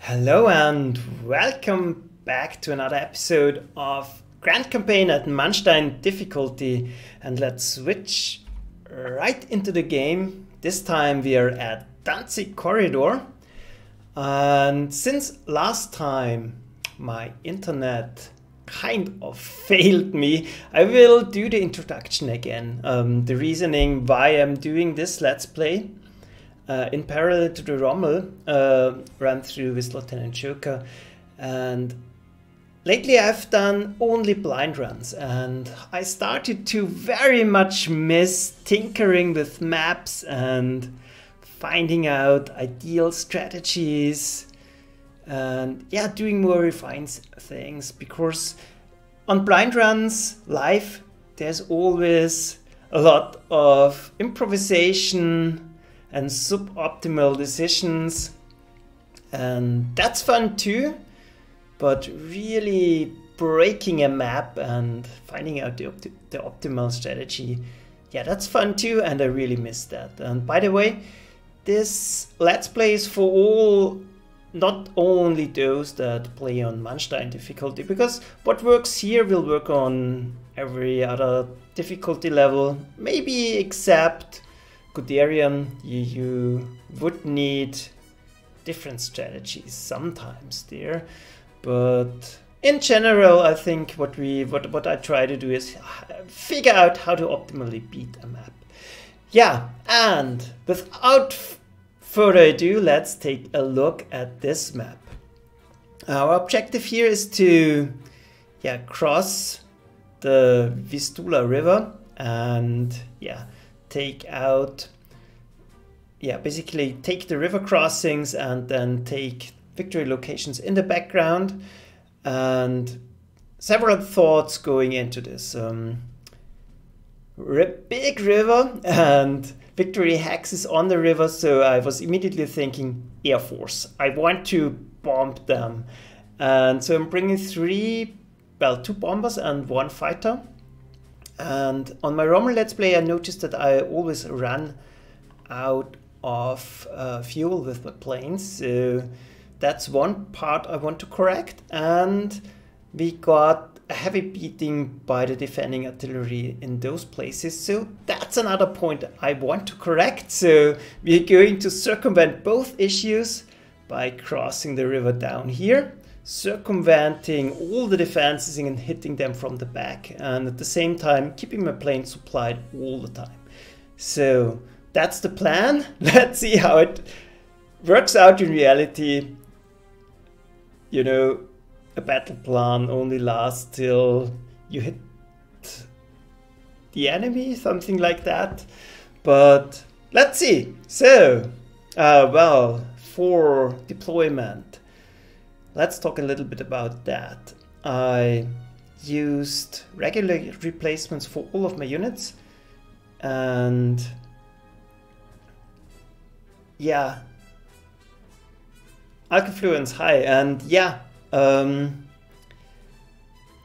Hello and welcome back to another episode of Grand Campaign at Manstein difficulty, and let's switch right into the game. This time we are at Danzig Corridor, and since last time my internet kind of failed me, I will do the introduction again, the reasoning why I'm doing this let's play. In parallel to the Rommel, ran through with Lieutenant Joker, and lately I've done only blind runs, and I started to very much miss tinkering with maps and finding out ideal strategies and doing more refined things, because on blind runs live there's always a lot of improvisation and suboptimal decisions, and that's fun too, but really breaking a map and finding out the optimal strategy, that's fun too, and I really miss that. And by the way, this let's play is for all, not only those that play on Manstein difficulty, because what works here will work on every other difficulty level, maybe except Guderian. You would need different strategies sometimes there, but in general I think what I try to do is figure out how to optimally beat a map. And without further ado, let's take a look at this map. Our objective here is to cross the Vistula River and take out, basically take the river crossings and then take victory locations in the background, and several thoughts going into this. Big river and victory hexes on the river, so I was immediately thinking Air Force. I want to bomb them, and so I'm bringing two bombers and one fighter. And on my Rommel Let's Play I noticed that I always run out of fuel with the planes, so that's one part I want to correct. And we got a heavy beating by the defending artillery in those places, so that's another point I want to correct. So we're going to circumvent both issues by crossing the river down here, circumventing all the defenses and hitting them from the back, and at the same time keeping my plane supplied all the time. So that's the plan. Let's see how it works out in reality. You know, a battle plan only lasts till you hit the enemy, something like that. But let's see. So, for deployment, let's talk a little bit about that. I used regular replacements for all of my units, and Alkafluence high, and I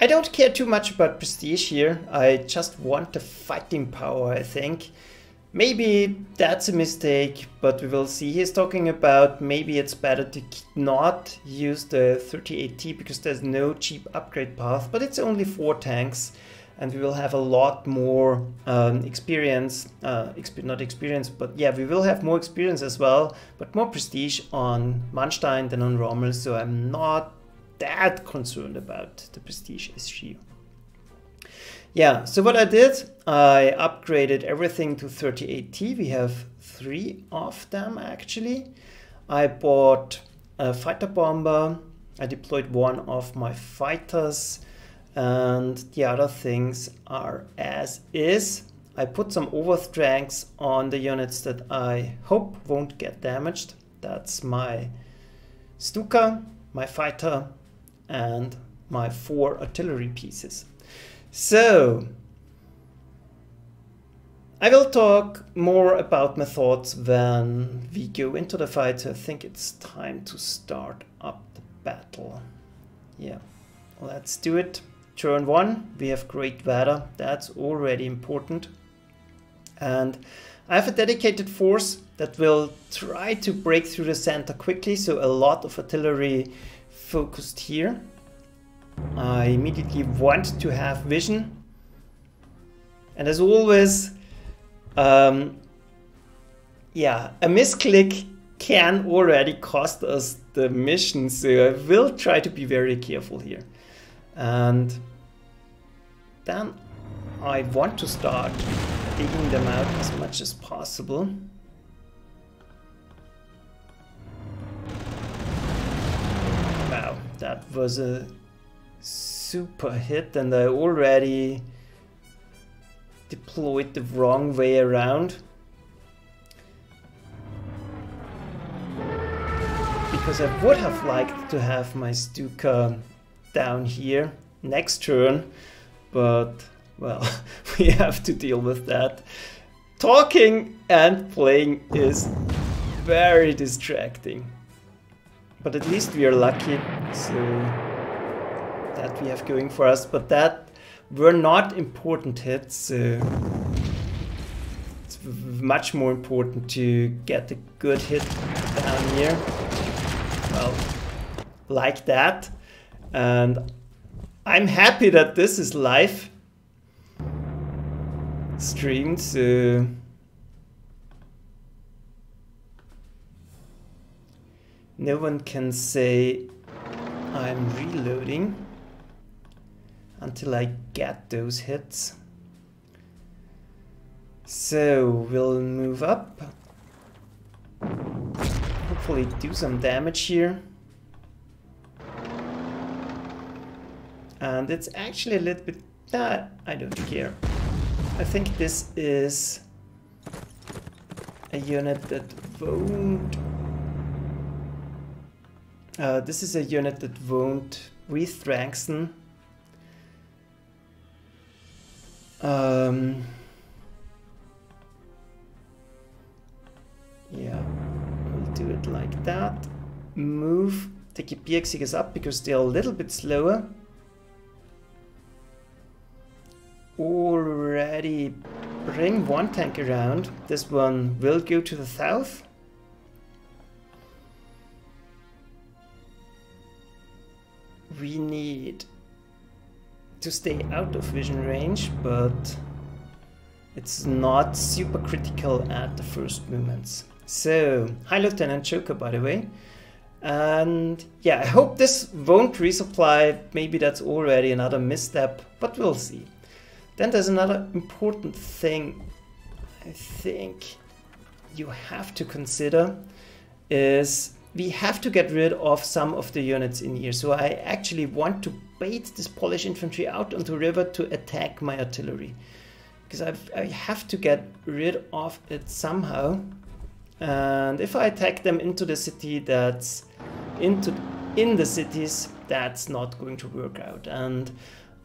don't care too much about prestige here. I just want the fighting power, I think. Maybe that's a mistake, but we will see. He's talking about maybe it's better to not use the 38T because there's no cheap upgrade path, but it's only 4 tanks, and we will have a lot more experience. Not experience, but we will have more experience as well, but more prestige on Manstein than on Rommel, so I'm not that concerned about the prestige issue. So what I did, I upgraded everything to 38T. We have 3 of them actually. I bought a fighter bomber, I deployed one of my fighters, and the other things are as is. I put some overstrengths on the units that I hope won't get damaged. That's my Stuka, my fighter, and my 4 artillery pieces. So, I will talk more about my thoughts when we go into the fight, so I think it's time to start up the battle. Let's do it. Turn 1, we have great weather, that's already important. And I have a dedicated force that will try to break through the center quickly, so a lot of artillery focused here. I immediately want to have vision. And as always, yeah, a misclick can already cost us the mission, so I will try to be very careful here. And then I want to start digging them out as much as possible. Wow, that was a super hit, and I already deployed the wrong way around. Because I would have liked to have my Stuka down here next turn, but well, we have to deal with that. Talking and playing is very distracting. But at least we are lucky, so that we have going for us. But that were not important hits, so it's much more important to get a good hit down here. Well, like that. And I'm happy that this is live streamed, so no one can say I'm reloading until I get those hits. So we'll move up, hopefully do some damage here. And it's actually a little bit, I don't care. I think this is a unit that won't re-strengthen. Yeah, we'll do it like that. Move the Gebirgsjägers up because they're a little bit slower. Already bring one tank around. This one will go to the south. We need to stay out of vision range, but it's not super critical at the first moments. So, hi Lieutenant Joker, by the way. And yeah, I hope this won't resupply. Maybe that's already another misstep, but we'll see. Then there's another important thing I think you have to consider is we have to get rid of some of the units in here. So I actually want to bait this Polish infantry out onto the river to attack my artillery. Because I have to get rid of it somehow. And if I attack them into the city, that's in the cities, that's not going to work out. And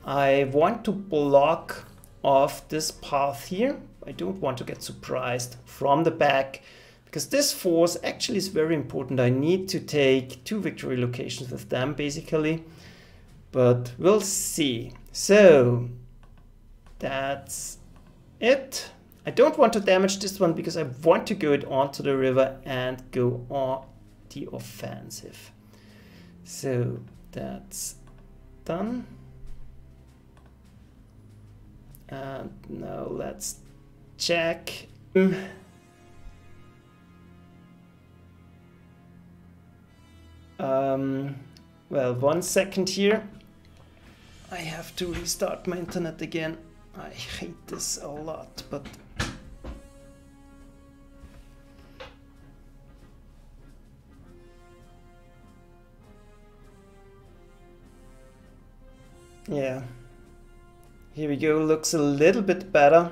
I want to block off this path here. I don't want to get surprised from the back, because this force actually is very important. I need to take 2 victory locations with them, basically. But we'll see. So, that's it. I don't want to damage this one because I want to go onto the river and go on the offensive. So, that's done. And now let's check. Well, 1 second here. I have to restart my internet again. I hate this a lot, but yeah. Here we go, looks a little bit better.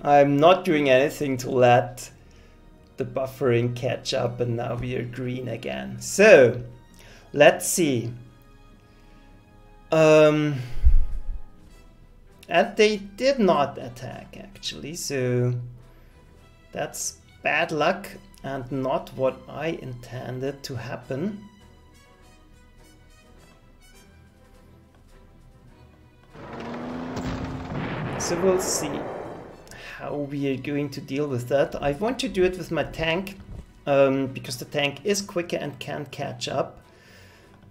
I'm not doing anything to let the buffering catch up, and now we are green again. So, let's see. And they did not attack actually, so that's bad luck and not what I intended to happen. So we'll see how we are going to deal with that. I want to do it with my tank, because the tank is quicker and can catch up.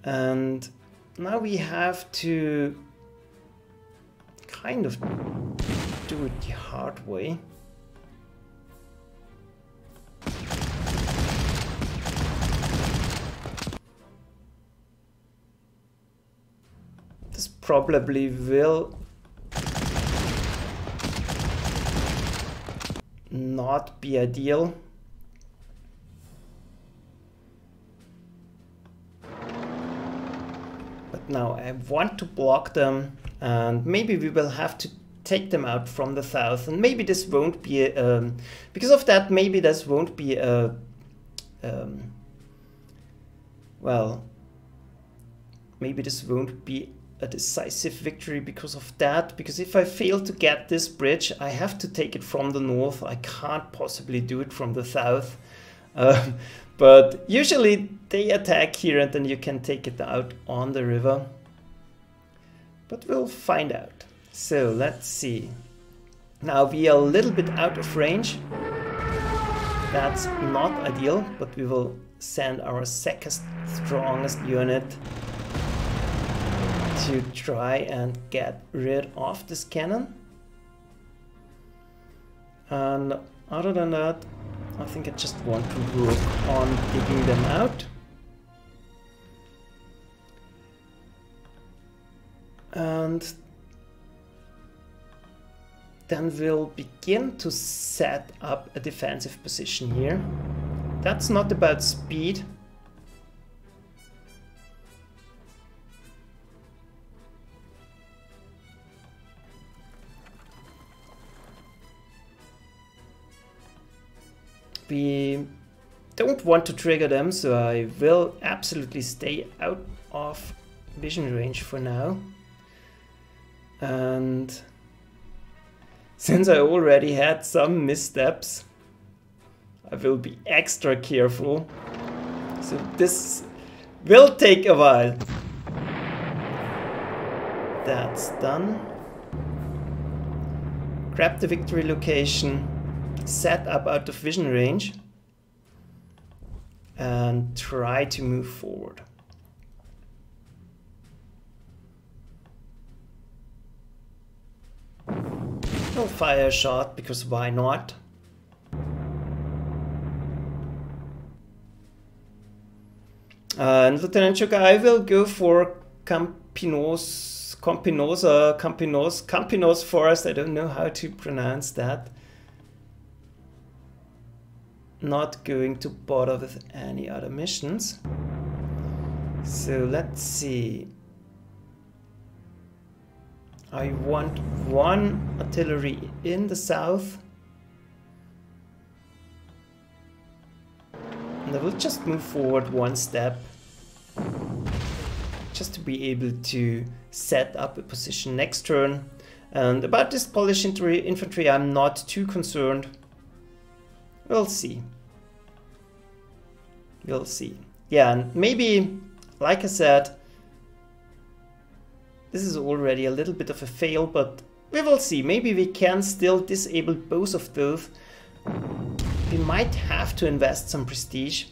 And now we have to kind of do it the hard way. This probably will not be ideal. But now I want to block them, and maybe we will have to take them out from the south, and maybe this won't be because of that, maybe this won't be a well, maybe this won't be a decisive victory because of that, because if I fail to get this bridge, I have to take it from the north. I can't possibly do it from the south. But usually they attack here and then you can take it out on the river. But we'll find out. So let's see. Now we are a little bit out of range. That's not ideal, but we will send our second strongest unit to try and get rid of this cannon. And other than that, I think I just want to work on digging them out. And then we'll begin to set up a defensive position here. That's not about speed. We don't want to trigger them, so I will absolutely stay out of vision range for now. And since I already had some missteps, I will be extra careful. So this will take a while. That's done. Grab the victory location. Set up out of vision range and try to move forward. I'll fire a shot because why not? And Lieutenant Sugar, I will go for Campinos Forest. I don't know how to pronounce that. Not going to bother with any other missions. So let's see. I want one artillery in the south. And I will just move forward one step. Just to be able to set up a position next turn. And about this Polish infantry, I'm not too concerned. We'll see. We'll see. Yeah, and maybe, like I said, this is already a little bit of a fail, but we will see. Maybe we can still disable both of those. We might have to invest some prestige.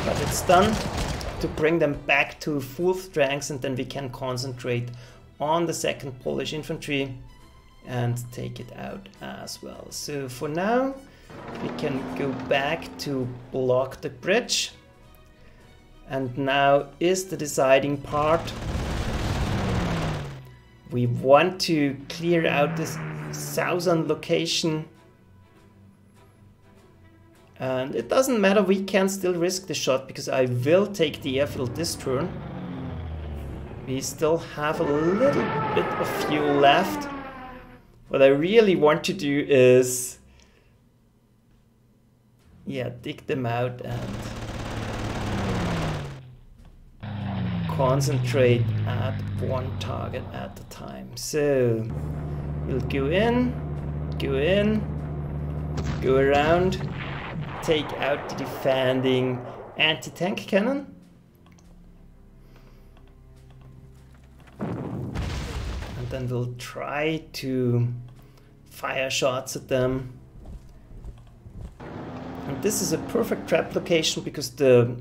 But it's done. To bring them back to full strength, and then we can concentrate on the 2nd Polish infantry and take it out as well. So for now we can go back to block the bridge, and now is the deciding part. We want to clear out this southern location. And it doesn't matter, we can still risk the shot because I will take the airfield this turn. We still have a little bit of fuel left. What I really want to do is, yeah, dig them out and concentrate at one target at a time. So we'll go in, go around, take out the defending anti-tank cannon. And then we'll try to fire shots at them. And this is a perfect trap location because the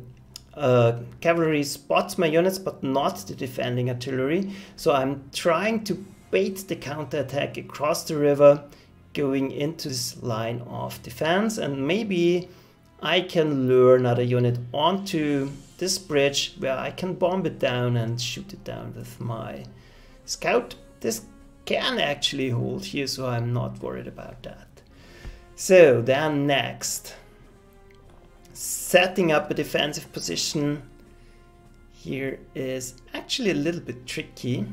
cavalry spots my units but not the defending artillery. So I'm trying to bait the counterattack across the river going into this line of defense, and maybe I can lure another unit onto this bridge where I can bomb it down and shoot it down with my scout. This can actually hold here, so I'm not worried about that. So then next, setting up a defensive position here is actually a little bit tricky.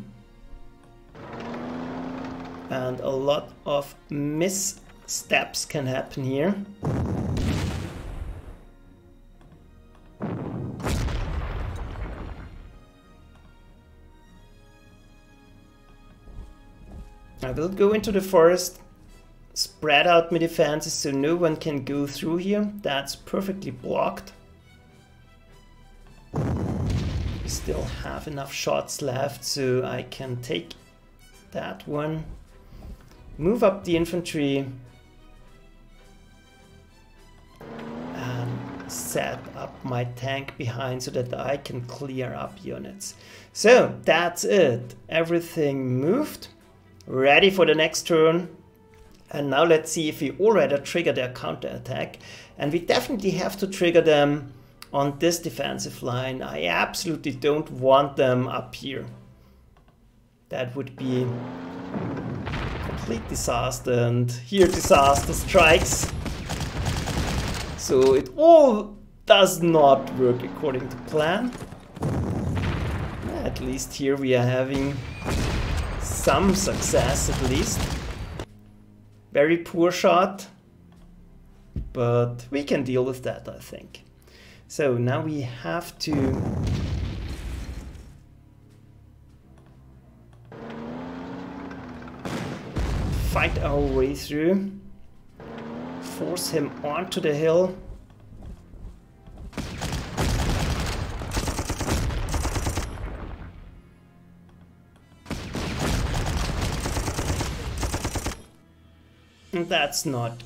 And a lot of missteps can happen here. I will go into the forest, spread out my defenses so no one can go through here. That's perfectly blocked. We still have enough shots left so I can take that one. Move up the infantry and set up my tank behind so that I can clear up units. So that's it. Everything moved. Ready for the next turn. And now let's see if we already trigger their counterattack. And we definitely have to trigger them on this defensive line. I absolutely don't want them up here. That would be complete disaster, and here disaster strikes. So it all does not work according to plan. At least here we are having some success at least. Very poor shot, but we can deal with that, I think. So now we have to fight our way through, force him onto the hill. And that's not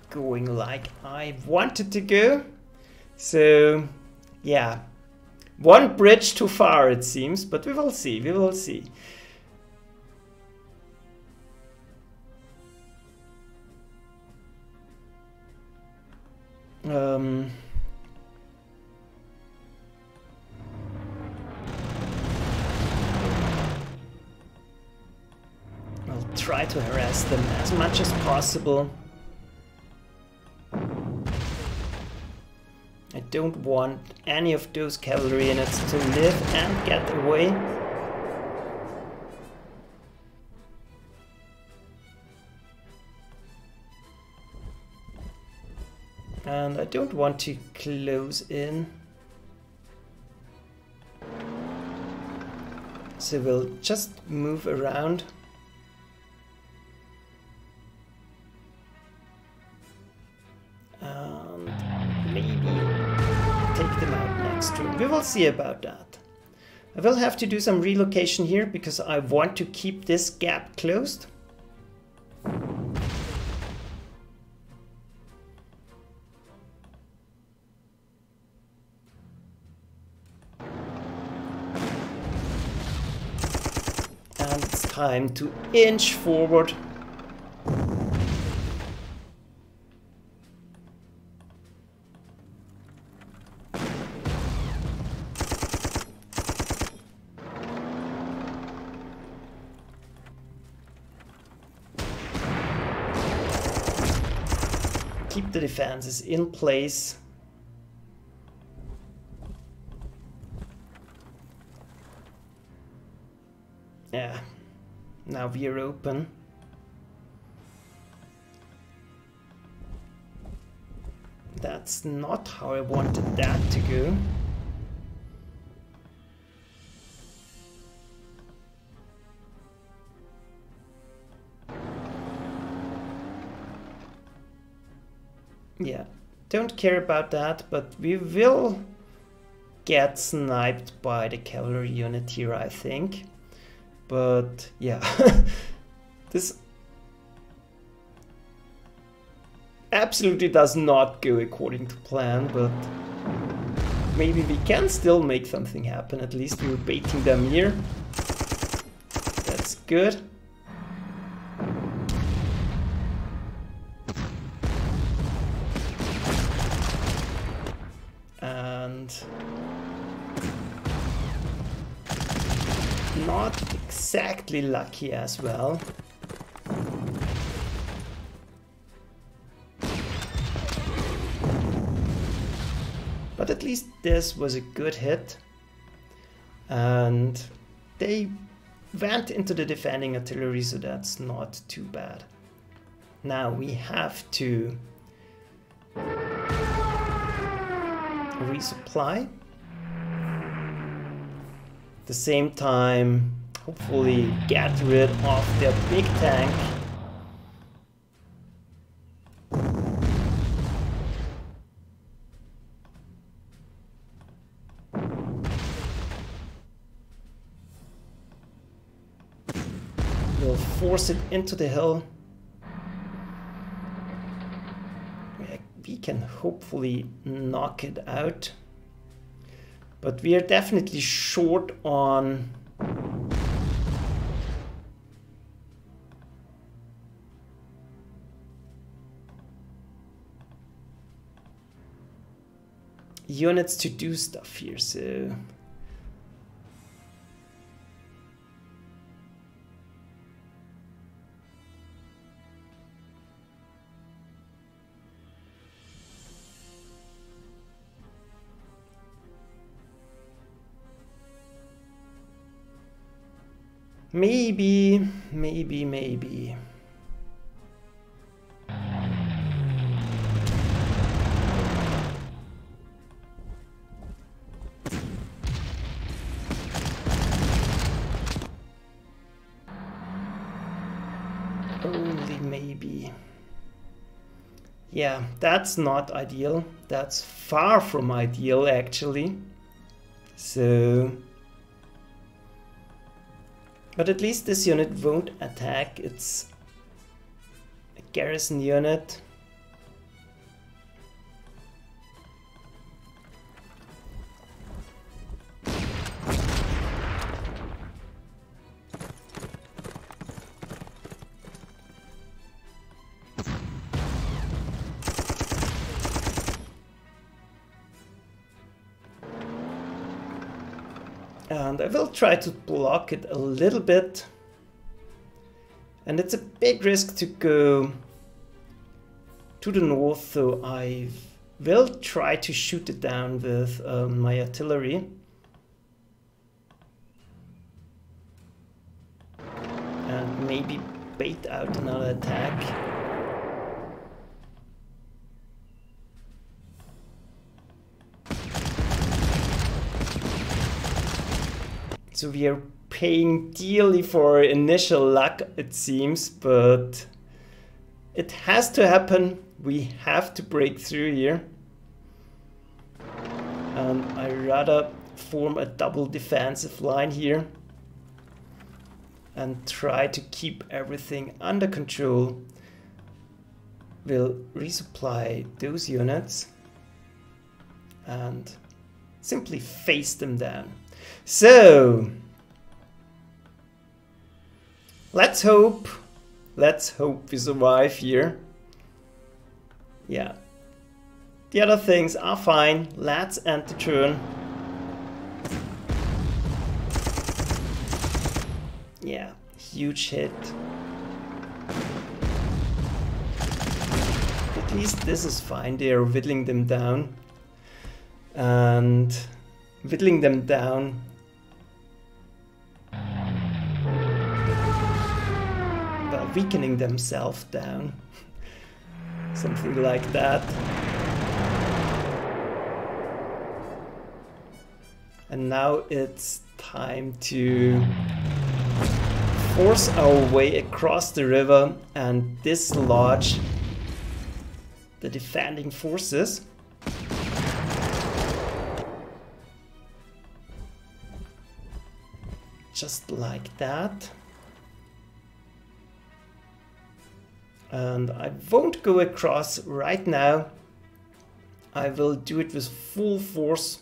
going like I wanted to go. So yeah, one bridge too far it seems, but we will see, we will see. I'll try to harass them as much as possible. I don't want any of those cavalry units to live and get away. And I don't want to close in. So we'll just move around. And maybe take them out next turn. We will see about that. I will have to do some relocation here because I want to keep this gap closed. And it's time to inch forward. Keep the defenses in place. Yeah, now we are open. That's not how I wanted that to go. Yeah, don't care about that, but we will get sniped by the cavalry unit here, I think. But yeah, this absolutely does not go according to plan, but maybe we can still make something happen. At least we're baiting them here. That's good. And not exactly lucky as well. But at least this was a good hit. And they went into the defending artillery, so that's not too bad. Now we have to resupply. At the same time, hopefully get rid of their big tank. We'll force it into the hill. We can hopefully knock it out. But we are definitely short on units to do stuff here, so maybe. Only maybe. Yeah, that's not ideal. That's far from ideal, actually. So... but at least this unit won't attack. It's a garrison unit. And I will try to block it a little bit. And it's a big risk to go to the north, so I will try to shoot it down with my artillery. And maybe bait out another attack. So we are paying dearly for initial luck, it seems, but it has to happen. We have to break through here. And I rather form a double defensive line here and try to keep everything under control. We'll resupply those units and simply face them down. So let's hope we survive here. Yeah, the other things are fine. Let's end the turn. Yeah, huge hit. At least this is fine. They are whittling them down. And whittling them down by weakening themselves down. Something like that. And now it's time to force our way across the river and dislodge the defending forces. Just like that. And I won't go across right now. I will do it with full force.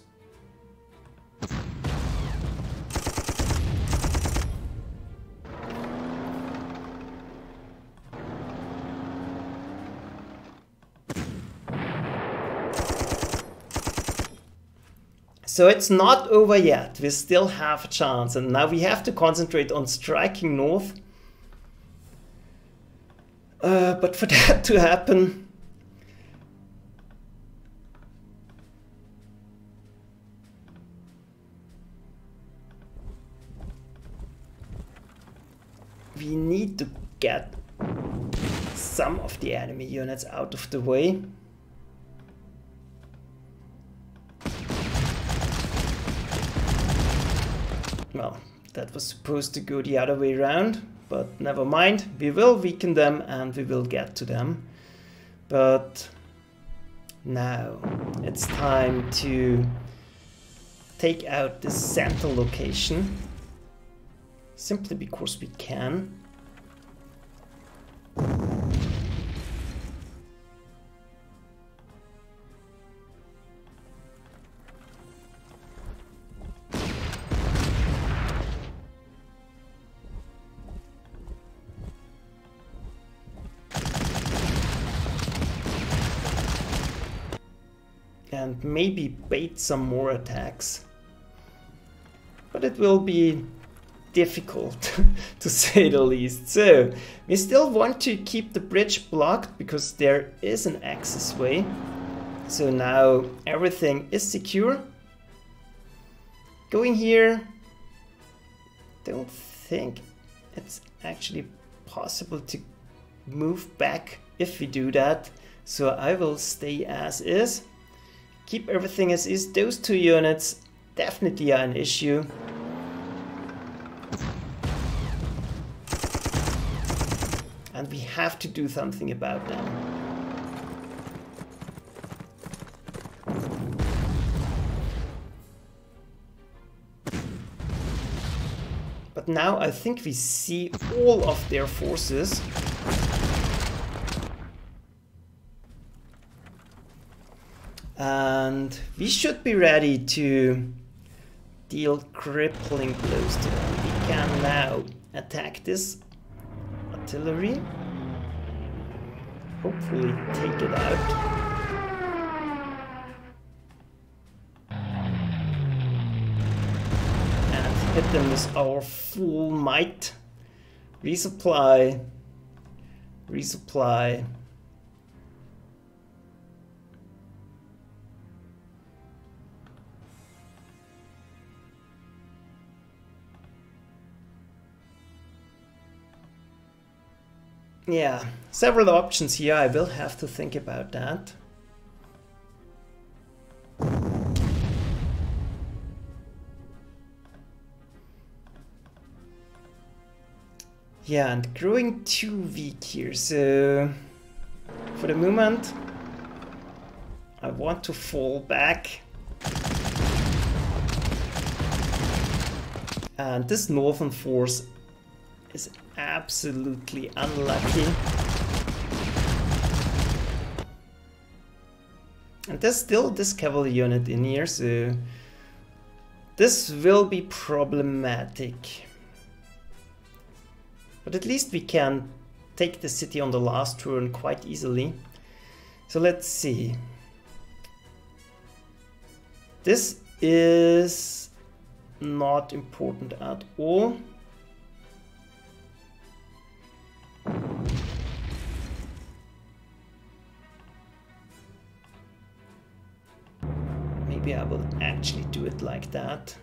So it's not over yet, we still have a chance, and now we have to concentrate on striking north. But for that to happen, we need to get some of the enemy units out of the way. Well, that was supposed to go the other way around, but never mind. We will weaken them and we will get to them. But now it's time to take out this center location, simply because we can. And maybe bait some more attacks. But it will be difficult, to say the least. So, we still want to keep the bridge blocked, because there is an access way. So now everything is secure. Going here, don't think it's actually possible to move back if we do that. So I will stay as is. Keep everything as is. Those two units definitely are an issue. And we have to do something about them. But now I think we see all of their forces. And we should be ready to deal crippling blows to them. We can now attack this artillery. Hopefully take it out. And hit them with our full might. Resupply. Resupply. Yeah, several options here. I will have to think about that. Yeah, and growing too weak here, so for the moment I want to fall back. And this northern force is absolutely unlucky. And there's still this cavalry unit in here, so this will be problematic. But at least we can take the city on the last turn quite easily. So let's see. This is not important at all. Maybe I will actually do it like that.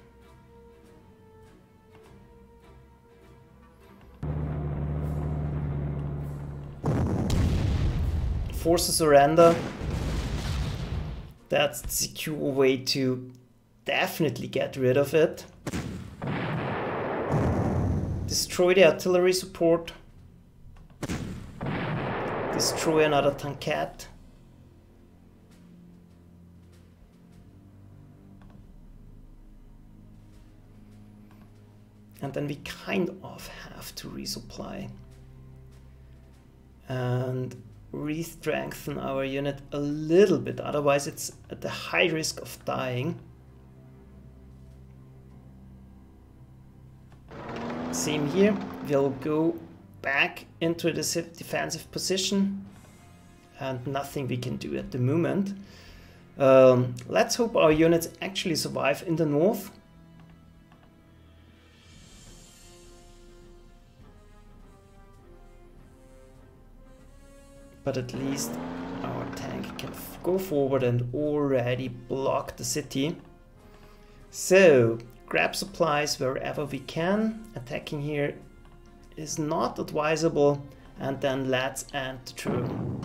Force a surrender. That's the secure way to definitely get rid of it. Destroy the artillery support. Destroy another tankette. And then we kind of have to resupply and re-strengthen our unit a little bit, otherwise it's at the high risk of dying. Same here, we'll go back into the defensive position and nothing we can do at the moment. Let's hope our units actually survive in the north. But at least our tank can go forward and already block the city. So, grab supplies wherever we can. Attacking here is not advisable. And then let's end the turn.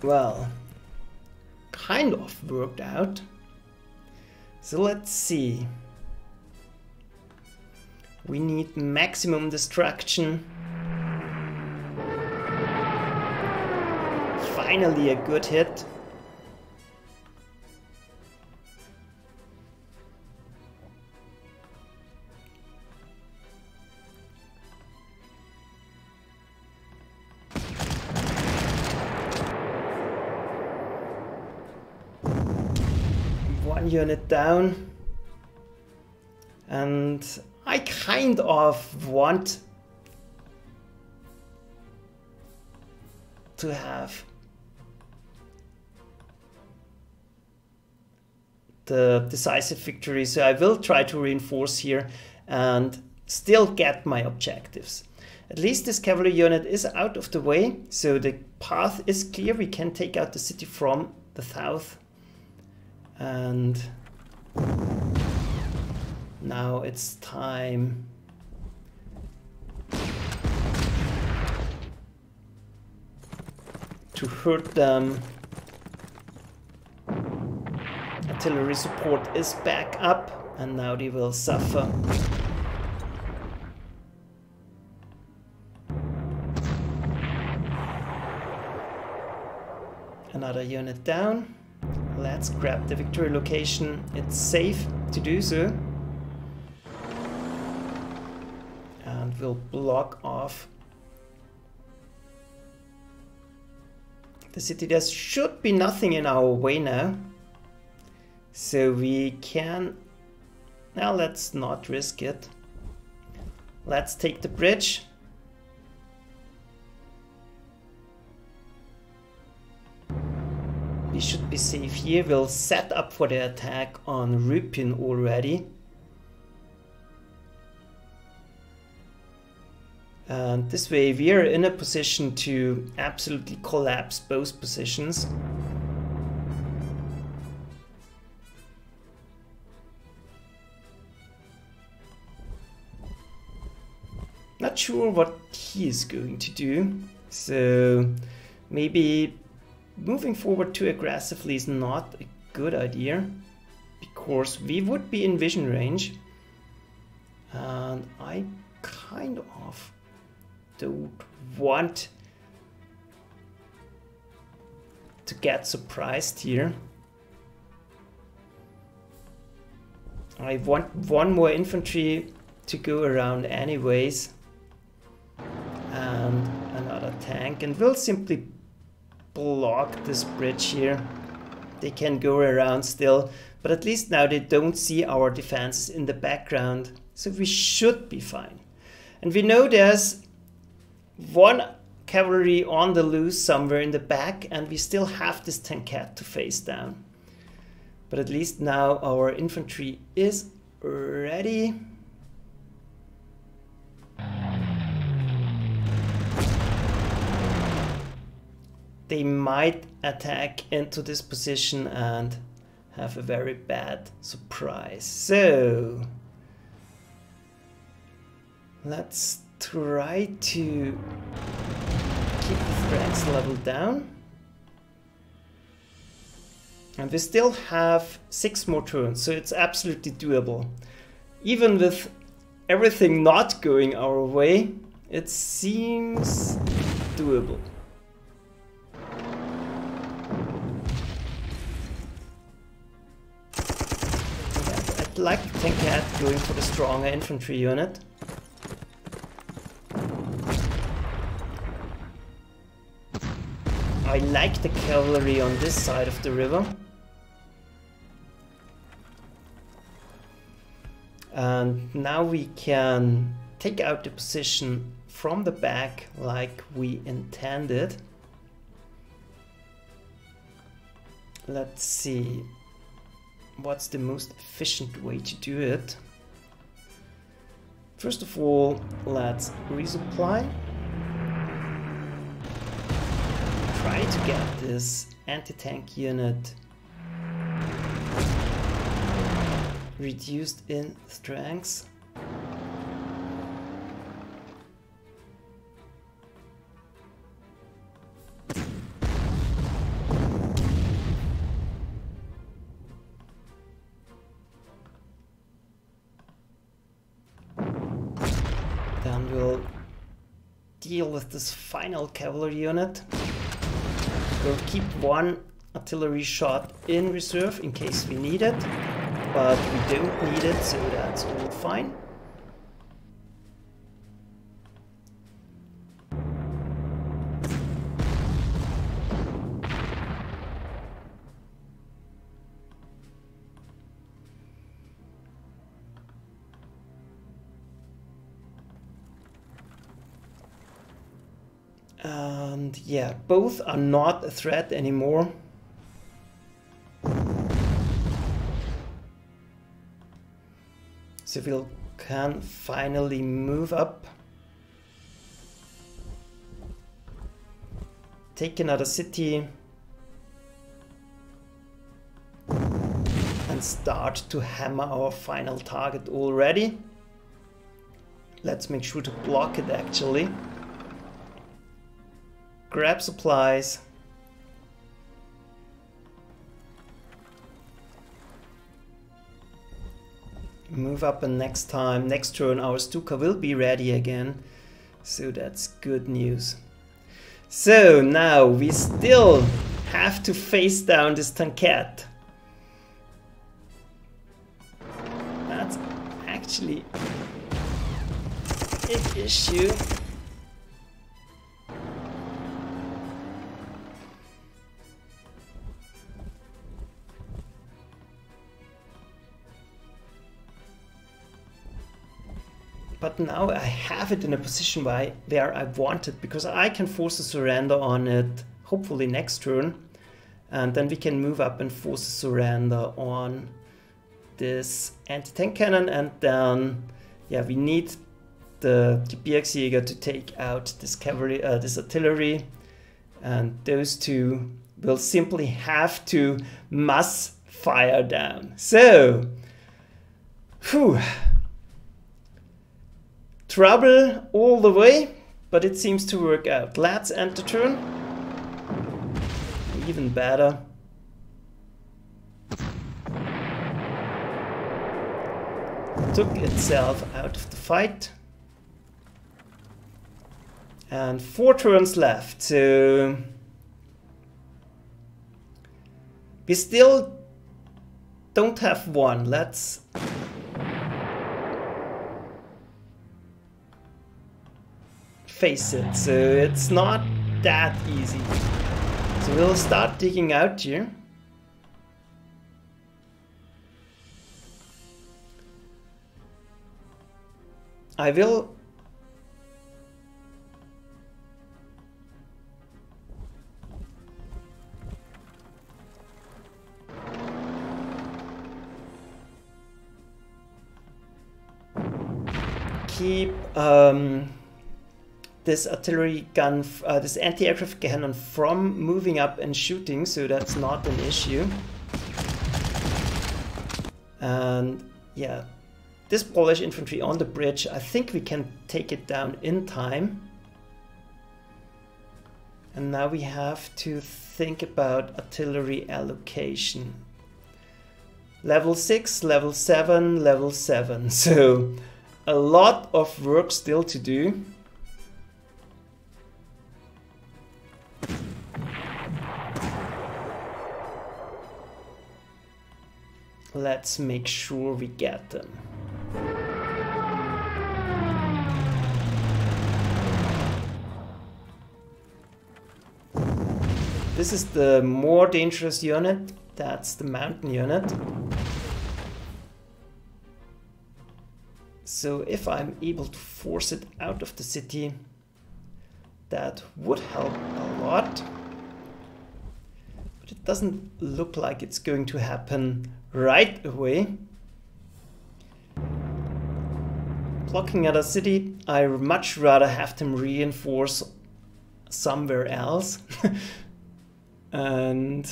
Well, kind of worked out. So let's see. We need maximum destruction. Finally a good hit. One unit down. And I kind of want to have the decisive victory, so I will try to reinforce here and still get my objectives. At least this cavalry unit is out of the way, so the path is clear. We can take out the city from the south. And now it's time to hurt them. Artillery support is back up and now they will suffer. Another unit down. Let's grab the victory location. It's safe to do so. And we'll block off the city. There should be nothing in our way now. So we can... Now let's not risk it. Let's take the bridge. We should be safe here. We'll set up for the attack on Rupin already. And this way we are in a position to absolutely collapse both positions. Not sure what he is going to do. So maybe moving forward too aggressively is not a good idea, because we would be in vision range and I kind of don't want to get surprised here. I want one more infantry to go around anyways and another tank, and we'll simply block this bridge here. They can go around still, but at least now they don't see our defenses in the background, so we should be fine. And we know there's one cavalry on the loose somewhere in the back, and we still have this tankette to face down. But at least now our infantry is ready. They might attack into this position and have a very bad surprise. So let's try to keep the threats level down. And we still have 6 more turns, so it's absolutely doable. Even with everything not going our way, it seems doable. like the tankette going for the stronger infantry unit. I like the cavalry on this side of the river. And now we can take out the position from the back like we intended. Let's see what's the most efficient way to do it. First of all, let's resupply. Try to get this anti-tank unit reduced in strength. Then we'll deal with this final cavalry unit. We'll keep one artillery shot in reserve in case we need it, but we don't need it, so that's all fine. And yeah, both are not a threat anymore. So we can finally move up. Take another city. And start to hammer our final target already. Let's make sure to block it actually. Grab supplies. Move up, and next turn our Stuka will be ready again. So that's good news. So now we still have to face down this tankette. That's actually a big issue. But now I have it in a position where I want it, because I can force a surrender on it, hopefully next turn. And then we can move up and force a surrender on this anti-tank cannon. And then, yeah, we need the Gebirgsjäger to take out this cavalry, this artillery. And those two will simply have to mass fire down. So, whew. Trouble all the way, but it seems to work out. Let's end the turn. Even better. Took itself out of the fight. And 4 turns left, so we still don't have one. Let's face it, so it's not that easy. So we'll start digging out here. I will keep this artillery gun, this anti-aircraft cannon from moving up and shooting, so that's not an issue. And yeah, this Polish infantry on the bridge, I think we can take it down in time. And now we have to think about artillery allocation. Level 6, level 7, level 7. So a lot of work still to do. let's make sure we get them. This is the more dangerous unit, that's the mountain unit. So if I'm able to force it out of the city, that would help a lot. But it doesn't look like it's going to happen right away. Blocking at a city, I much rather have them reinforce somewhere else. And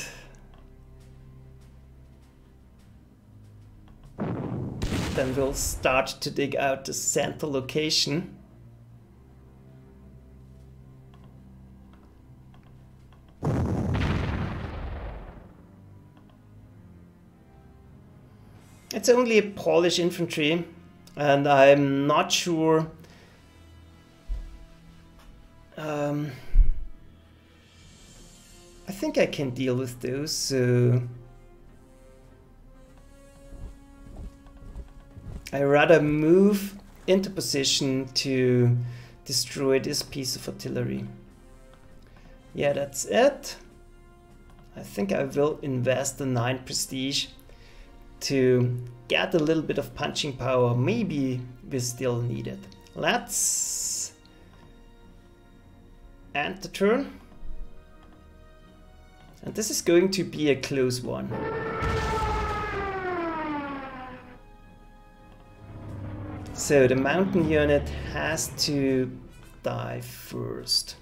then we'll start to dig out the center location. It's only a Polish infantry, and I'm not sure I think I can deal with those, so I rather move into position to destroy this piece of artillery. Yeah, that's it. I think I will invest the 9 prestige to get a little bit of punching power. Maybe we still need it. Let's end the turn. And this is going to be a close one. So the mountain unit has to die first.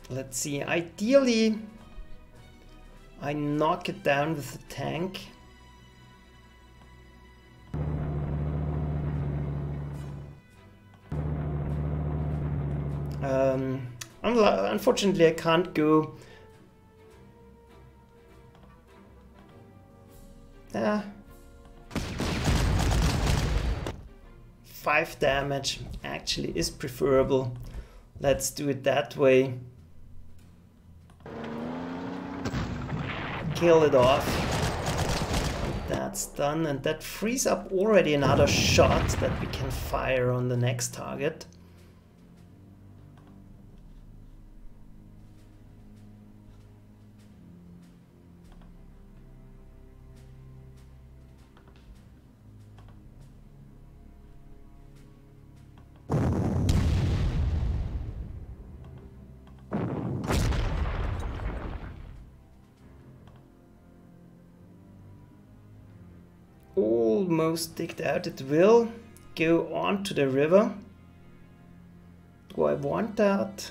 Let's see, ideally I knock it down with the tank. Unfortunately, I can't go. 5 damage actually is preferable. Let's do it that way. Kill it off. That's done, and that frees up already another shot that we can fire on the next target. Almost digged out. It will go on to the river. Do I want that?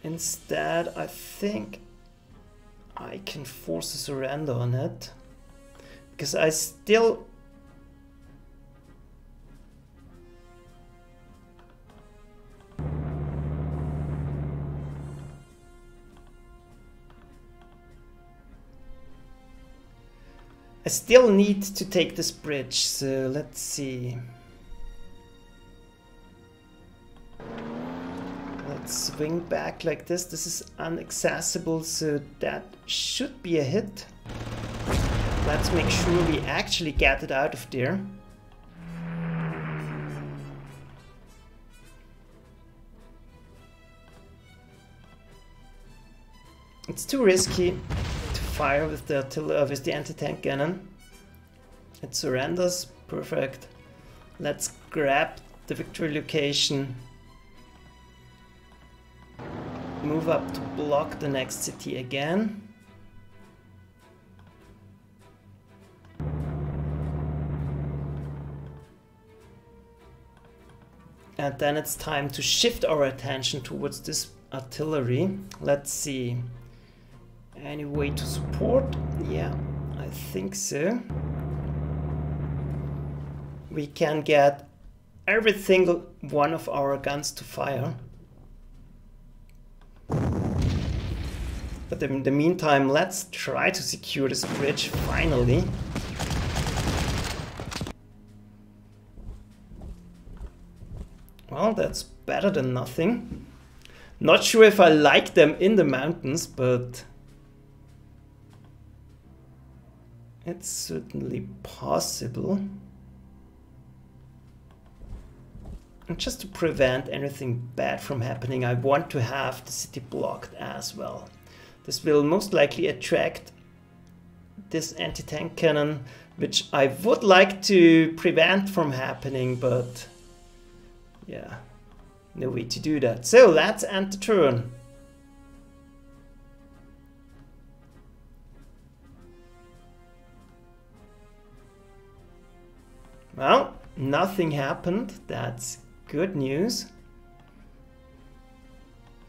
Instead, I think I can force a surrender on it, because I still need to take this bridge, so let's see. Let's swing back like this. This is inaccessible, so that should be a hit. Let's make sure we actually get it out of there. It's too risky to fire with the anti-tank cannon. It surrenders. Perfect. Let's grab the victory location. Move up to block the next city again. And then it's time to shift our attention towards this artillery. Let's see. Any way to support? Yeah, I think so. We can get every single one of our guns to fire. But in the meantime, let's try to secure this bridge finally. Well, that's better than nothing. Not sure if I like them in the mountains, but it's certainly possible. And just to prevent anything bad from happening, I want to have the city blocked as well. This will most likely attract this anti-tank cannon, which I would like to prevent from happening, but yeah, no way to do that. So let's end the turn. Well, nothing happened. That's good news.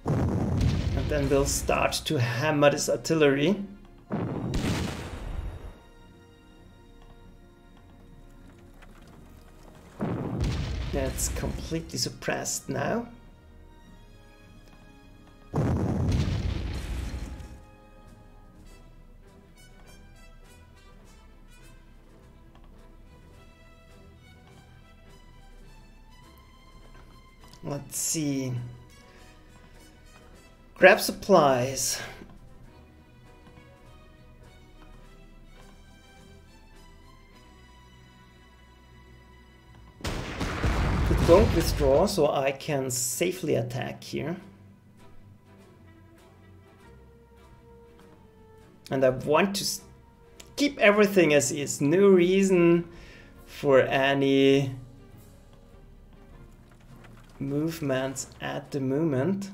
And then we'll start to hammer this artillery. That's completely suppressed now. Let's see. Grab supplies. Don't withdraw, so I can safely attack here. And I want to keep everything as is. No reason for any movements at the moment.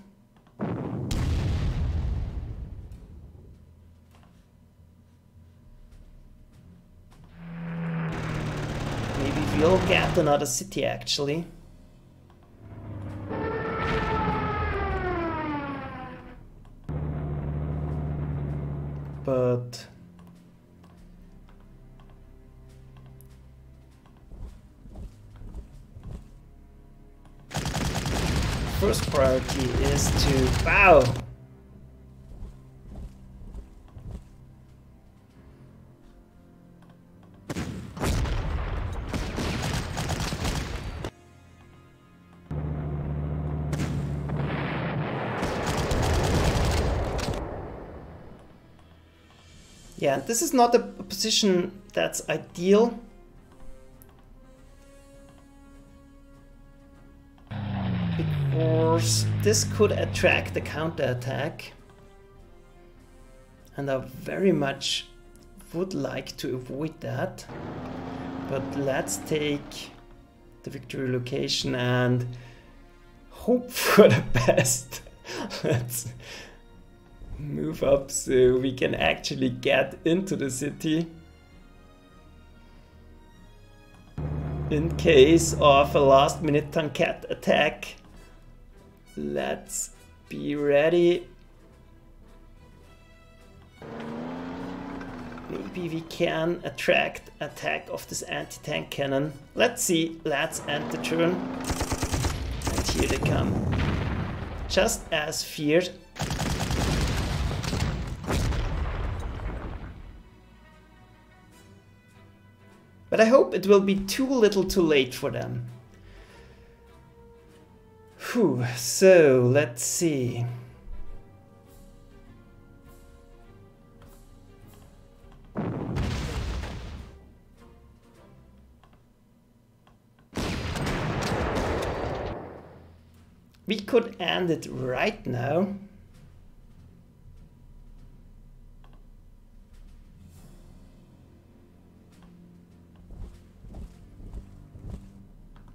Maybe we'll get another city actually. But first priority is to bow. Yeah, this is not a position that's ideal. Because this could attract a counterattack. And I very much would like to avoid that. But let's take the victory location and hope for the best. Let's move up so we can actually get into the city in case of a last minute tankette attack. Let's be ready. Maybe we can attract attack of this anti-tank cannon. Let's see, let's end the turn. And here they come. Just as feared. But I hope it will be too little too late for them. Whew, so let's see. We could end it right now.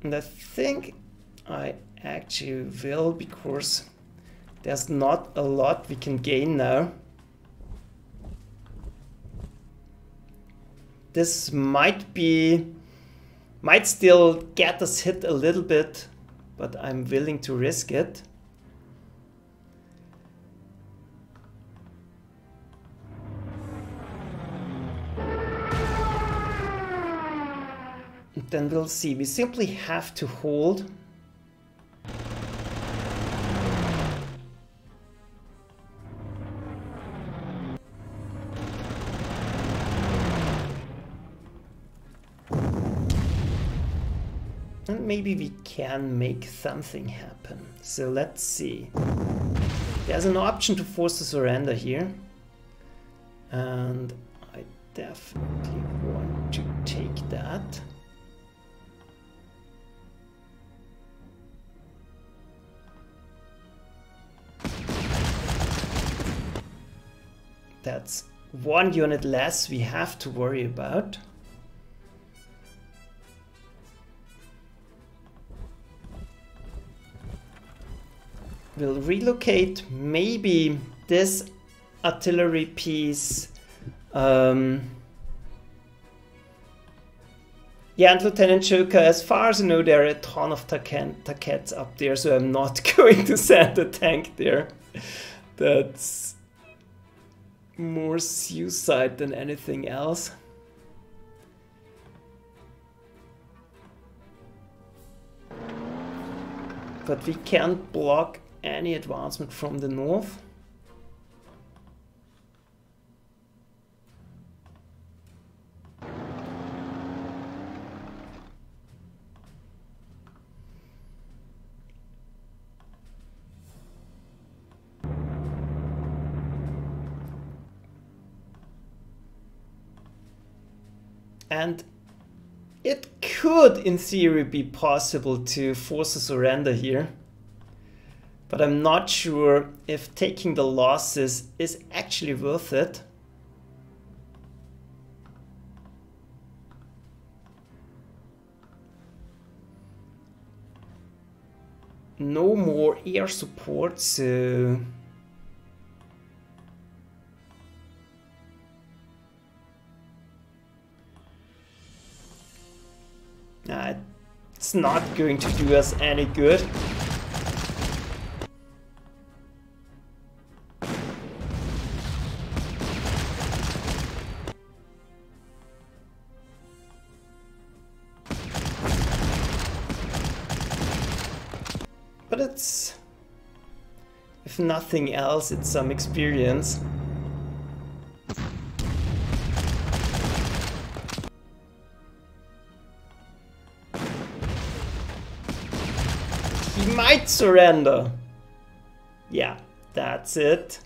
And I think I actually will, because there's not a lot we can gain now. This might still get us hit a little bit, but I'm willing to risk it. Then we'll see. We simply have to hold. And maybe we can make something happen. So let's see. There's an option to force the surrender here. And I definitely want to take that. That's one unit less we have to worry about. We'll relocate maybe this artillery piece. Yeah, and Lieutenant Joker, as far as I know, there are a ton of taquettes up there, so I'm not going to send a tank there. That's more suicide than anything else. But we can't block any advancement from the north. And it could, in theory, be possible to force a surrender here. But I'm not sure if taking the losses is actually worth it. No more air support, so... it's not going to do us any good. But it's, if nothing else, it's some experience. He might surrender. Yeah, that's it.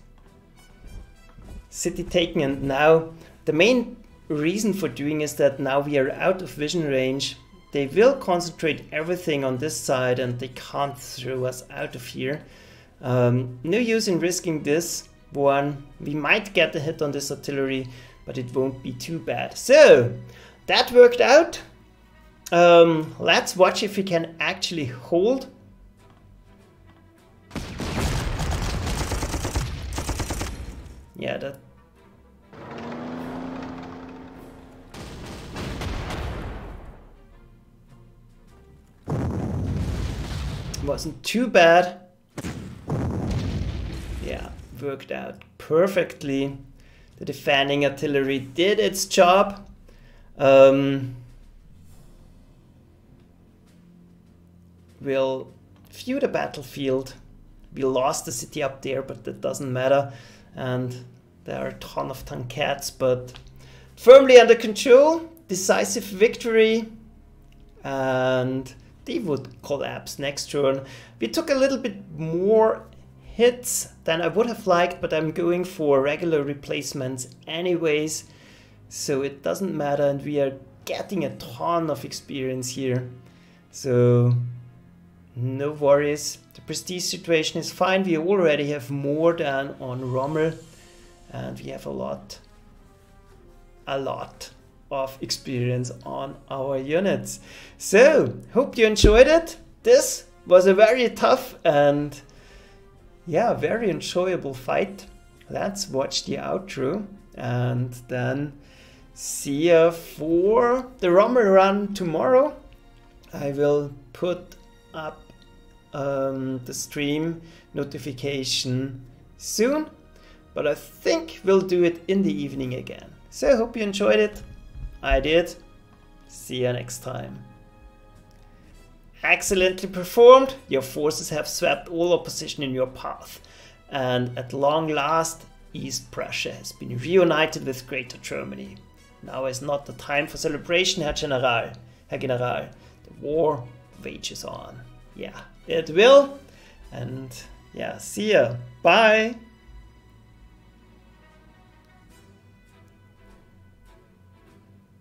City taken, and now the main reason for doing is that now we are out of vision range. They will concentrate everything on this side and they can't throw us out of here. No use in risking this one. We might get a hit on this artillery, but it won't be too bad. So that worked out. Let's watch if we can actually hold. Yeah, that wasn't too bad. Yeah, worked out perfectly. The defending artillery did its job. We'll view the battlefield. We lost the city up there, but that doesn't matter. And there are a ton of tankettes, but firmly under control. Decisive victory. And they would collapse next turn. We took a little bit more hits than I would have liked, but I'm going for regular replacements anyways. So it doesn't matter, and we are getting a ton of experience here. So no worries. The prestige situation is fine. We already have more than on Rommel, and we have a lot of experience on our units. So hope you enjoyed it. This was a very tough and yeah, very enjoyable fight. Let's watch the outro and then see you for the Rommel run tomorrow. I will put up the stream notification soon, but I think we'll do it in the evening again. So I hope you enjoyed it. I did. See you next time. Excellently performed. Your forces have swept all opposition in your path. And at long last, East Prussia has been reunited with Greater Germany. Now is not the time for celebration, Herr General. The war wages on. Yeah, it will. And yeah, see ya. Bye.